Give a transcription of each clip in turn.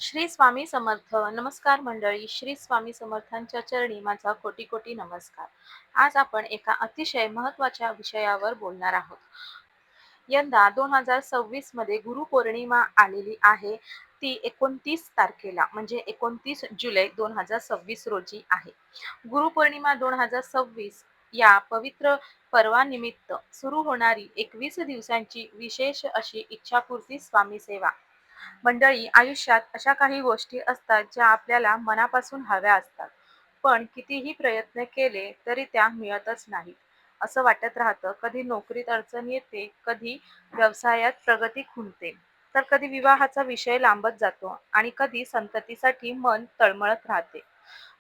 श्री स्वामी समर्थ. नमस्कार मंडळी. श्री स्वामी समर्थांच्या चरणी माझा कोटी कोटी नमस्कार. आज आपण एका अतिशय महत्त्वाच्या विषयावर बोलणार आहोत. यंदा 2026 मध्ये गुरुपौर्णिमा आलेली आहे. ती 29 तारखेला म्हणजे 29 जुलै 2026 रोजी आहे. गुरुपौर्णिमा 2026 या पवित्र पर्वानिमित्त सुरू होणारी 21 दिवसांची विशेष अशी इच्छापूर्ती स्वामी सेवा. मंडळी, आयुष्यात अशा काही गोष्टी असतात ज्या आपल्याला मनापासून हव्या असतात, पण कितीही प्रयत्न केले तरी त्या मिळतच नाहीत. असं वाटत राहतं. कधी नोकरीत अडचण येते, कधी व्यवसायात प्रगती खुंटते, तर कधी विवाहाचा विषय लांबत जातो आणि कधी संततीसाठी मन तळमळत राहते.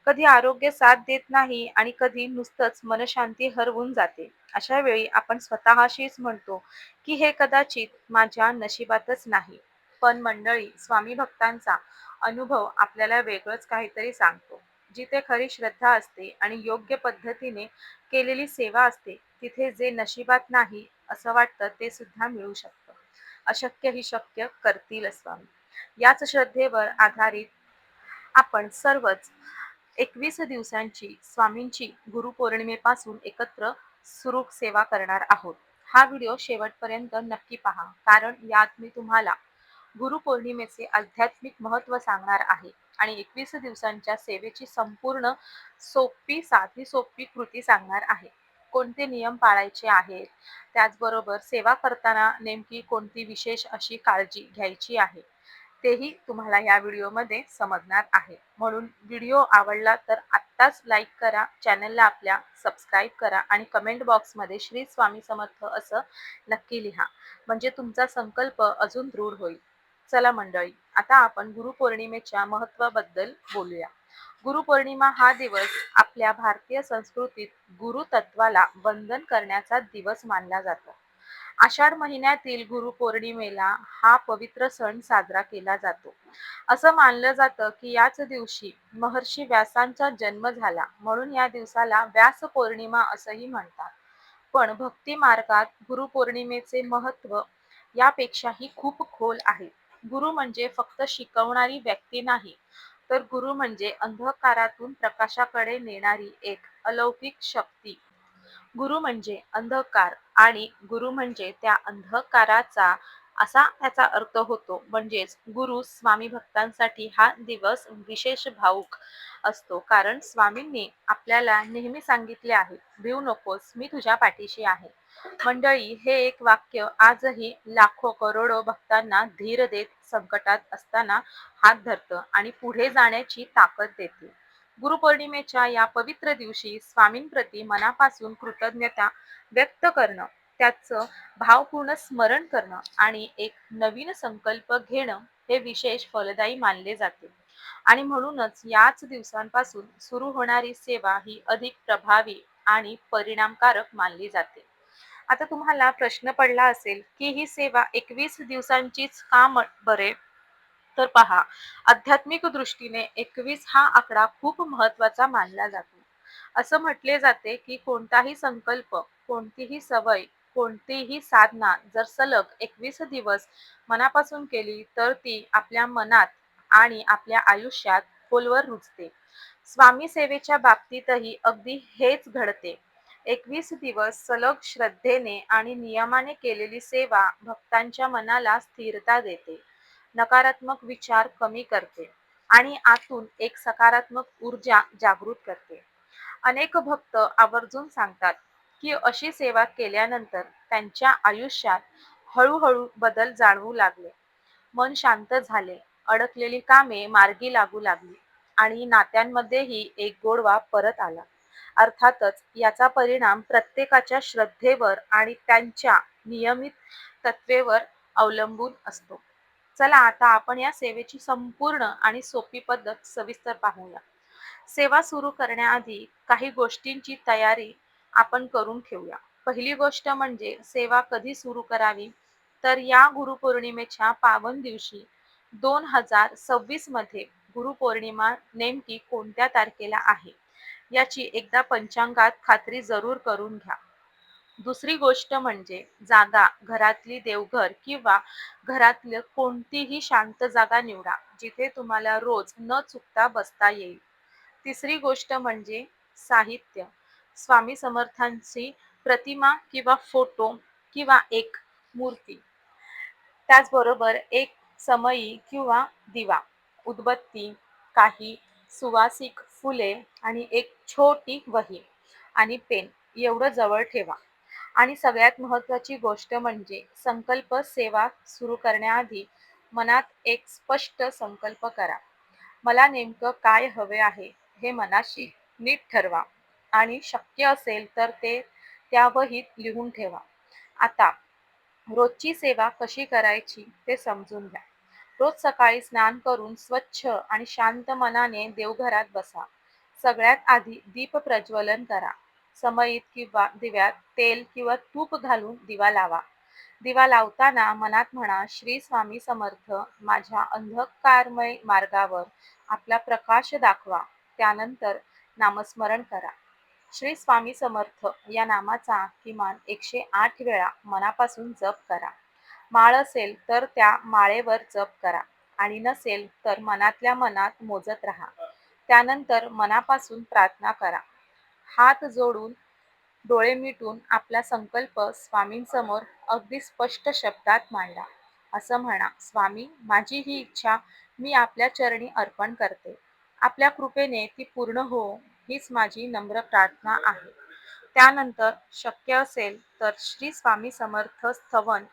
कधी आरोग्य साथ देत नाही आणि कधी नुसतंच मनशांती हरवून जाते. अशा वेळी आपण स्वतःशीच म्हणतो की हे कदाचित माझ्या नशिबातच नाही. पण मंडळी, स्वामी भक्तांचा अनुभव आपल्याला वेगळंच काहीतरी सांगतो. जिथे खरी श्रद्धा असते आणि योग्य पद्धतीने केलेली सेवा असते, तिथे जे नशिबात नाही असं वाटतं ते सुद्धा मिळू शकतं. अशक्य ही शक्य करतील स्वामी. याच श्रद्धेवर आधारित आपण सर्वच 21 दिवसांची स्वामींची गुरुपौर्णिमेपासून एकत्र सुरू सेवा करणार आहोत. हा व्हिडिओ शेवटपर्यंत नक्की पहा, कारण यात मी तुम्हाला गुरुपौर्णिमेचे आध्यात्मिक महत्त्व सांगणार आहे आणि 21 दिवसांच्या सेवेची संपूर्ण साधी सोपी कृती सांगणार आहे. कोणते नियम पाळायचे आहेत, त्याचबरोबर सेवा करताना नेमकी कोणती विशेष अशी काळजी घ्यायची आहे, तेही तुम्हाला या व्हिडिओमध्ये समजणार आहे. म्हणून व्हिडिओ आवडला तर आत्ताच लाईक करा, चॅनलला आपल्या सबस्क्राईब करा आणि कमेंट बॉक्समध्ये श्री स्वामी समर्थ असं नक्की लिहा, म्हणजे तुमचा संकल्प अजून दृढ होईल. चला मंडळी, आता आपण गुरुपौर्णिमेच्या महत्त्वाबद्दल बोलूया. गुरुपौर्णिमा हा दिवस आपल्या भारतीय संस्कृतीत गुरुतत्वाला वंदन करण्याचा दिवस मानला जातो. आषाढ महिन्यातील गुरुपौर्णिमेला हा पवित्र सण साजरा केला जातो. असं मानलं जातं की याच दिवशी महर्षी व्यासांचा जन्म झाला, म्हणून या दिवसाला व्यास पौर्णिमा असंही म्हणतात. पण भक्ती मार्गात गुरुपौर्णिमेचे महत्त्व यापेक्षाही खूप खोल आहे. गुरु म्हणजे फक्त शिकवणारी व्यक्ती नाही, तर गुरु म्हणजे अंधकारातून प्रकाशाकडे नेणारी एक अलौकिक शक्ती. गुरु म्हणजे अंधकार आणि गुरु म्हणजे त्या अंधकाराचा, असा त्याचा अर्थ होतो. म्हणजेच गुरु स्वामी भक्तांसाठी हा दिवस विशेष भावूक असतो, कारण स्वामींनी आपल्याला नेहमी सांगितले आहे, भिवू नकोस, मी तुझ्या पाठीशी आहे. मंडळी, हे एक वाक्य आजही लाखो करोडो भक्तांना धीर देत संकटात असताना हात धरतं आणि पुढे जाण्याची ताकद देते. गुरुपौर्णिमेच्या या पवित्र दिवशी स्वामींप्रती मनापासून कृतज्ञता व्यक्त करणं, त्याचं भावपूर्ण स्मरण करणं आणि एक नवीन संकल्प घेणं हे विशेष फलदायी मानले जाते. आणि म्हणूनच याच दिवसांपासून सुरू होणारी सेवा ही अधिक प्रभावी आणि परिणामकारक मानली जाते. आता तुम्हाला प्रश्न पडला असेल की ही सेवा 21 दिवसांचीच का बरे? तर पहा, आध्यात्मिक दृष्टीने 21 हा आकडा खूप महत्त्वाचा मानला जातो. असं म्हटले जाते की कोणताही संकल्प, कोणतीही सवय, कोणतीही साधना जर सलग 21 दिवस मनापासून केली तर ती आपल्या मनात आणि आपल्या आयुष्यात खोलवर रुजते. स्वामी सेवेच्या बाबतीतही अगदी हेच घडते. 21 दिवस सलग श्रद्धेने आणि नियमाने केलेली सेवा भक्तांच्या मनाला स्थिरता देते, नकारात्मक विचार कमी करते आणि आतून एक सकारात्मक ऊर्जा जागृत करते. अनेक भक्त आवर्जून सांगतात की अशी सेवा केल्यानंतर त्यांच्या आयुष्यात हळूहळू बदल जाणवू लागले. मन शांत झाले, अडकलेली कामे मार्गी लागू लागली आणि नात्यांमध्येही एक गोडवा परत आला. अर्थातच याचा परिणाम प्रत्येकाच्या श्रद्धेवर आणि त्यांच्या नियमित तत्वेवर अवलंबून असतो. चला, आता आपण या सेवेची संपूर्ण आणि सोपी पद्धत सविस्तर पाहूया. सेवा सुरू करण्याआधी काही गोष्टींची तयारी आपण करून ठेवूया. पहिली गोष्ट म्हणजे सेवा कधी सुरू करावी? तर या गुरुपौर्णिमेच्या पावन दिवशी 2026 मध्ये गुरुपौर्णिमा नेमकी कोणत्या तारखेला आहे याची एकदा पंचांगात खात्री जरूर करून घ्या. दुसरी गोष्ट म्हणजे जागा, घरातली देवघर किंवा घरातलं कोणतीही शांत जागा निवडा, जिथे तुम्हाला रोज न चुकता बसता येईल. तिसरी गोष्ट म्हणजे साहित्य. स्वामी समर्थांची प्रतिमा किंवा फोटो किंवा एक मूर्ती. त्याचबरोबर एक समई किंवा दिवा, उदबत्ती, काही सुवासिक फुले आणि एक छोटी वही आणि पेन एवढं जवळ ठेवा. आणि सगळ्यात महत्त्वाची गोष्ट म्हणजे संकल्प सेवा सुरू करण्याआधी मनात एक स्पष्ट संकल्प करा. मला नेमकं काय हवे आहे हे मनाशी नीट ठरवा आणि शक्य असेल तर ते त्या वहीत लिहून ठेवा. आता रोजची सेवा कशी करायची ते समजून घ्या. रोज सकाळी स्नान करून स्वच्छ आणि शांत मनाने देवघरात बसा. सगळ्यात आधी दीप प्रज्वलन करा. समईत किंवा दिव्यात तेल किंवा तूप घालून दिवा लावा. दिवा लावताना मनात म्हणा, श्री स्वामी समर्थ, माझ्या अंधकारमय मार्गावर आपला प्रकाश दाखवा. त्यानंतर नामस्मरण करा. श्री स्वामी समर्थ या नामाचा किमान 108 वेळा मनापासून जप करा. माळ असेल तर त्या माळेवर जप करा आणि नसेल तर मनातल्या मनात मोजत राहा. त्यानंतर मनापासून प्रार्थना करा. हात जोडून, डोळे मिटून आपला संकल्प स्वामींसमोर अगदी स्पष्ट शब्दात मांडा. असं म्हणा, स्वामी, माझी ही इच्छा मी आपल्या चरणी अर्पण करते. आपल्या कृपेने ती पूर्ण हो, हीच माझी नम्र प्रार्थना आहे. त्यानंतर शक्य असेल तर श्री स्वामी समर्थ स्तवन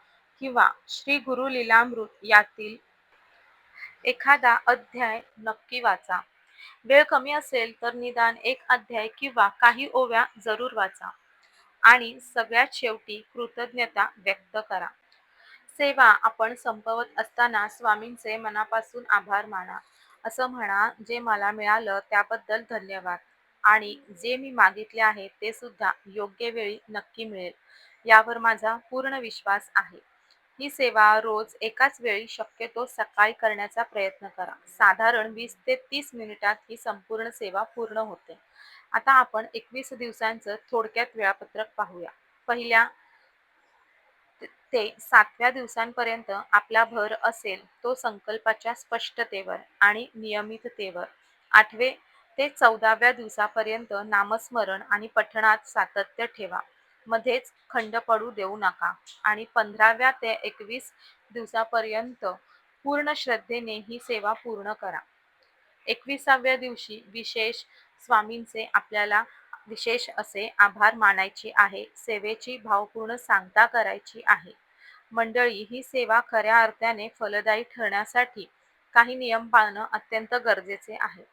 किंवा श्री गुरु लीलामृत यातील एखादा अध्याय नक्की वाचा. वेळ कमी असेल तर निदान एक अध्याय किंवा काही ओव्या जरूर वाचा. आणि सगळ्यात शेवटी कृतज्ञता व्यक्त करा. सेवा आपण संपवत असताना स्वामींचे मनापासून आभार माना. असं म्हणा, जे मला मिळालं त्याबद्दल धन्यवाद आणि जे मी मागितले आहे ते सुद्धा योग्य वेळी नक्की मिळेल, यावर माझा पूर्ण विश्वास आहे. ही सेवा रोज एकाच वेळी शक्यतो सकाळी करण्याचा प्रयत्न करा. साधारण 20 ते 30 मिनिटात ही संपूर्ण सेवा पूर्ण होते. आता आपण 21 दिवसांचं थोडक्यात वेळापत्रक पाहूया. पहिल्या ते 7व्या दिवसांपर्यंत आपला भर असेल तो संकल्पाच्या स्पष्टतेवर आणि नियमिततेवर. 8वे ते 14व्या दिवसापर्यंत नामस्मरण आणि पठणात सातत्य ठेवा. मध्येच खंड पडू देऊ नका. आणि 15व्या ते 21 दिवसापर्यंत पूर्ण श्रद्धेने ही सेवा पूर्ण करा. 21व्या दिवशी विशेष स्वामींचे आपल्याला विशेष असे आभार मानायचे आहे. सेवेची भावपूर्ण सांगता करायची आहे. मंडळी, ही सेवा खऱ्या अर्थाने फलदायी ठरण्यासाठी काही नियम पाळणं अत्यंत गरजेचे आहे.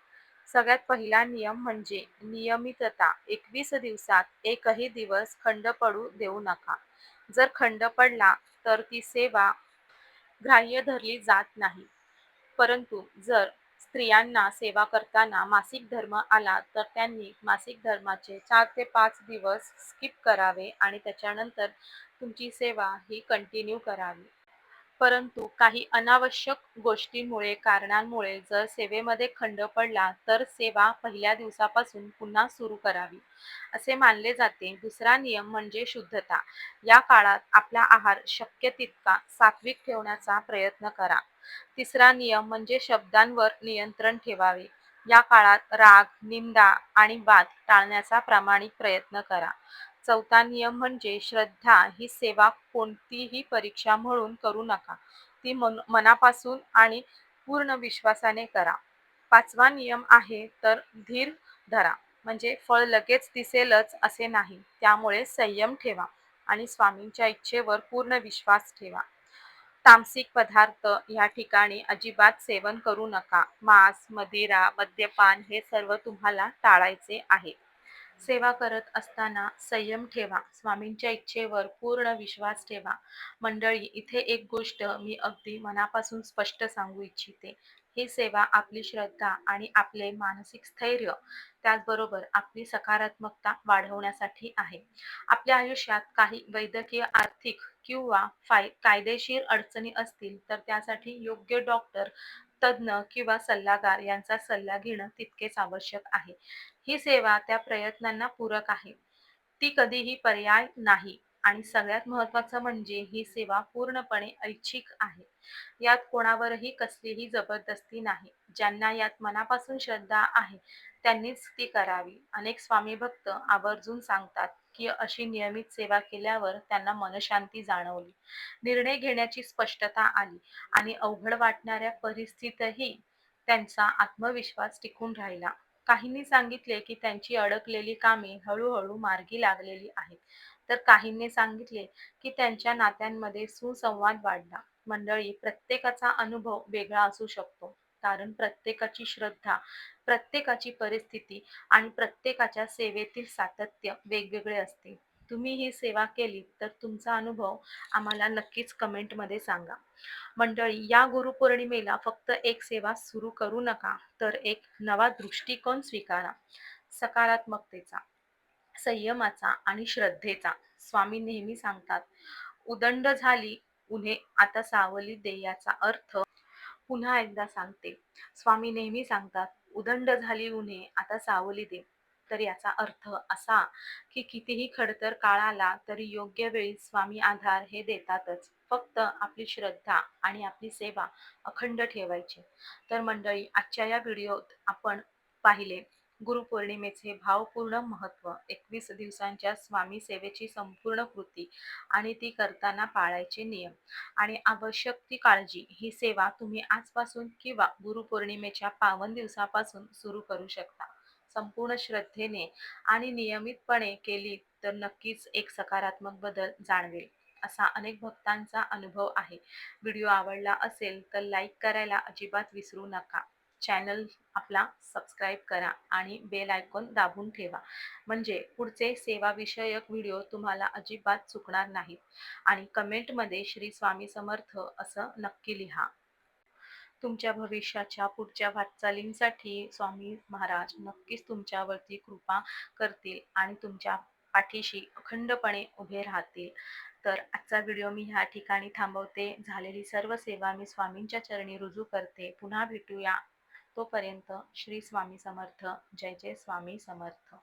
सगळ्यात पहिला नियम म्हणजे नियमितता. 21 दिवसात एकही दिवस खंड पडू देऊ नका. जर खंड पडला तर ती सेवा ग्राह्य धरली जात नाही. परंतु जर स्त्रियांना सेवा करताना मासिक धर्म आला तर त्यांनी मासिक धर्माचे 4 ते 5 दिवस स्किप करावे आणि त्याच्यानंतर तुमची सेवा ही कंटिन्यू करावी. परंतु काही अनावश्यक गोष्टींमुळे, कारणांमुळे जर सेवेमध्ये खंड पडला तर सेवा पहिल्या दिवसापासून पुन्हा सुरू करावी असे मानले जाते. दुसरा नियम म्हणजे शुद्धता. या काळात आपला आहार शक्य तितका सात्विक ठेवण्याचा प्रयत्न करा. तिसरा नियम म्हणजे शब्दांवर नियंत्रण ठेवावे. या काळात राग, निंदा आणि वाद टाळण्याचा प्रामाणिक प्रयत्न करा. चौथा नियम म्हणजे श्रद्धा. ही सेवा कोणतीही परीक्षा म्हणून करू नका. ती मनापासून आणि पूर्ण विश्वासाने करा. 5वा नियम आहे तर धीर धरा. म्हणजे फळ लगेच दिसेलच असे नाही. त्यामुळे संयम ठेवा आणि स्वामींच्या इच्छेवर पूर्ण विश्वास ठेवा. तामसिक पदार्थ या ठिकाणी अजिबात सेवन करू नका. मांस, मदिरा, मद्यपान हे सर्व तुम्हाला टाळायचे आहे. सेवा करत असताना संयम ठेवा. स्वामींच्या इच्छेवर पूर्ण विश्वास ठेवा. मंडळी, इथे एक गोष्ट मी अगदी मनापासून स्पष्ट सांगू इच्छिते. ही सेवा आपली श्रद्धा आणि आपले मानसिक स्थैर्य, त्याचबरोबर आपली सकारात्मकता वाढवण्यासाठी आहे. आपल्या आयुष्यात काही वैद्यकीय, आर्थिक किंवा कायदेशीर अडचणी असतील तर त्यासाठी योग्य डॉक्टर, तज्ज्ञ किंवा सल्लागार यांचा सल्ला घेणं तितकेच आवश्यक आहे. ही सेवा त्या प्रयत्नांना पूरक आहे. ती कधीही पर्याय नाही. आणि सगळ्यात महत्त्वाचं म्हणजे ही सेवा पूर्णपणे ऐच्छिक आहे. यात कोणावरही कसलीही जबरदस्ती नाही. ज्यांना यात मनापासून श्रद्धा आहे त्यांनीच ती करावी. अनेक स्वामी भक्त आवर्जून सांगतात की अशी नियमित सेवा केल्यावर त्यांना मनशांती जाणवली, निर्णय घेण्याची स्पष्टता आली आणि अवघड वाटणाऱ्या परिस्थितीतही त्यांचा आत्मविश्वास टिकून राहिला. काहींनी सांगितले की त्यांची अडकलेली कामे हळूहळू मार्गी लागलेली आहेत, तर काहींनी सांगितले की त्यांच्या नात्यांमध्ये सुसंवाद वाढला. मंडळी, प्रत्येकाचा अनुभव वेगळा असू शकतो, कारण प्रत्येकाची श्रद्धा, प्रत्येकाची परिस्थिती आणि प्रत्येकाच्या सेवेतील सातत्य वेगवेगळे असते. तुम्ही ही सेवा केली तर तुमचा अनुभव आम्हाला नक्कीच कमेंटमध्ये सांगा. मंडळी, या गुरुपौर्णिमेला फक्त एक सेवा सुरू करू नका, तर एक नवा दृष्टिकोन स्वीकारा. सकारात्मकतेचा, संयमाचा आणि श्रद्धेचा. स्वामी नेहमी सांगतात, उदंड झाली उन्हे आता सावली दे. याचा अर्थ पुन्हा एकदा सांगते, स्वामी नेहमी सांगतात, उदंड झाली उन्हे आता सावली दे. तर याचा अर्थ असा की कितीही खडतर काळ आला तरी योग्य वेळी स्वामी आधार हे देतातच. फक्त आपली श्रद्धा आणि आपली सेवा अखंड ठेवायची. तर मंडळी, आजच्या या व्हिडिओत आपण पाहिले गुरुपौर्णिमेचे भावपूर्ण महत्त्व, 21 दिवसांच्या स्वामी सेवेची संपूर्ण कृती आणि ती करताना पाळायचे नियम आणि आवश्यक ती काळजी. ही सेवा तुम्ही आजपासून किंवा गुरुपौर्णिमेच्या पावन दिवसापासून सुरू करू शकता. संपूर्ण श्रद्धेने आणि नियमितपणे केली तर नक्कीच एक सकारात्मक बदल जाणवेल, असा अनेक भक्तांचा अनुभव आहे. व्हिडिओ आवडला असेल तर लाईक करायला अजिबात विसरू नका. चॅनल आपला सबस्क्राईब करा आणि बेल आयकॉन दाबून ठेवा, म्हणजे पुढचे सेवाविषयक व्हिडिओ तुम्हाला अजिबात चुकणार नाहीत. आणि कमेंटमध्ये श्री स्वामी समर्थ असं नक्की लिहा. तुमच्या भविष्याच्या पुढच्या वाटचालींसाठी स्वामी महाराज नक्कीच तुमच्यावरती कृपा करतील आणि तुमच्या पाठीशी अखंडपणे उभे राहतील. तर आजचा व्हिडिओ मी ह्या ठिकाणी थांबवते. झालेली सर्व सेवा मी स्वामींच्या चरणी रुजू करते. पुन्हा भेटूया. तोपर्यंत श्री स्वामी समर्थ. जय जय स्वामी समर्थ.